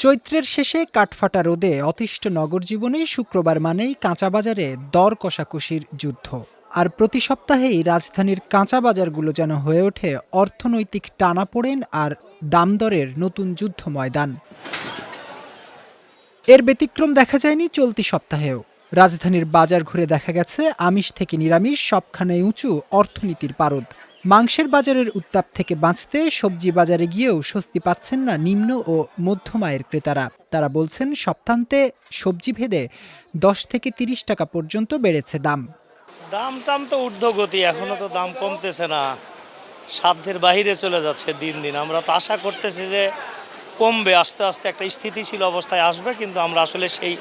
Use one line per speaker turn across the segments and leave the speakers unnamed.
চৈত্রের শেষে কাঠফাটা রোদে অতিষ্ঠ নগর জীবনে শুক্রবার মানেই কাঁচা বাজারে দর কষাকষির যুদ্ধ। আর প্রতি সপ্তাহেই রাজধানীর কাঁচা বাজারগুলো যেন হয়ে ওঠে অর্থনৈতিক টানাপোড়েন আর দামদরের নতুন যুদ্ধ ময়দান। এর ব্যতিক্রম দেখা যায়নি চলতি সপ্তাহেও। রাজধানীর বাজার ঘুরে দেখা গেছে আমিষ থেকে নিরামিষ সবখানেই উঁচু অর্থনীতির পারদ। মাংসের বাজারের উত্তাপ থেকে বাঁচতে সবজি বাজারে গিয়েও স্বস্তি পাচ্ছেন না নিম্ন ও মধ্যম আয়ের ক্রেতারা। তারা বলছেন সপ্তাহান্তে সবজি ভেদে 10 থেকে 30 টাকা পর্যন্ত বেড়েছে দাম।
দাম তো ঊর্ধ্বগতি, এখনো তো দাম কমতেছে না, সাধ্যের বাইরে চলে যাচ্ছে দিন দিন। আমরা তো আশা করতেছি যে কমবে, আস্তে আস্তে একটা স্থিতিশীল অবস্থায় আসবে, কিন্তু আমরা আসলে সেই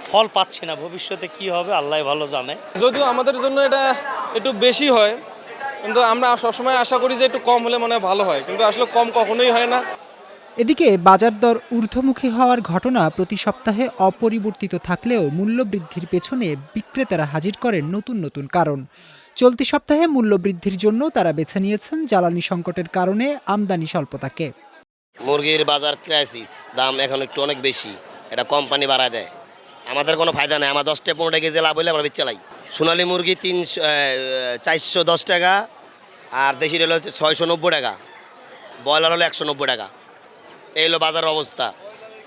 ফল পাচ্ছি না। ভবিষ্যতে কি হবে আল্লাহ ভালো জানে।
যদিও আমাদের জন্য এটা একটু বেশি হয়, কিন্তু আমরা সবসময় আশা করি যে একটু কম হলে মনে হয় ভালো হয়, কিন্তু আসলে কম কখনোই হয় না।
এদিকে বাজার দর ঊর্ধ্বমুখী হওয়ার ঘটনা প্রতি সপ্তাহে অপরিবর্তিত থাকলেও মূল্যবৃদ্ধির পেছনে বিক্রেতারা হাজির করেন নতুন নতুন কারণ। চলতি সপ্তাহে মূল্যবৃদ্ধির জন্য তারা বেছে নিয়েছেন জ্বালানি সংকটের কারণে আমদানি স্বল্পতাকে।
মুরগির বাজার ক্রাইসিস, দাম এখন একটু অনেক বেশি, এটা কোম্পানি বাড়ায় দেয়, আমাদের কোনো ফায়দা নেই। আমার 10-15 কেজি লাভ হলে আমরা চালাই। সোনালী মুরগি 410 টাকা, আর দেশি হলো 690 টাকা, ব্রয়লার হলো 190 টাকা। এই হলো বাজারের অবস্থা।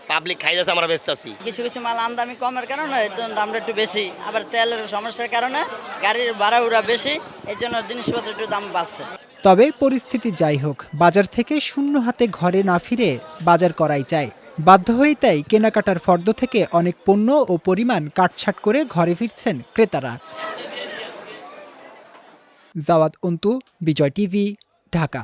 পাবলিক খাই যাচ্ছে, আমরা বেচতেছি।
কিছু কিছু মাল আমদানি কমের কারণে দামটা একটু বেশি, আবার তেলের সমস্যার কারণে গাড়ির ভাড়া বেশি, এই জন্য জিনিসপত্রের একটু দাম বাড়ছে।
তবে পরিস্থিতি যাই হোক, বাজার থেকে শূন্য হাতে ঘরে না ফিরে বাজার করাই চাই। বাধ্য হয়েই তাই কেনাকাটার ফর্দ থেকে অনেক পণ্য ও পরিমাণ কাটছাট করে ঘরে ফিরছেন ক্রেতারা। জাওয়াদ অন্তু, বিজয় টিভি, ঢাকা।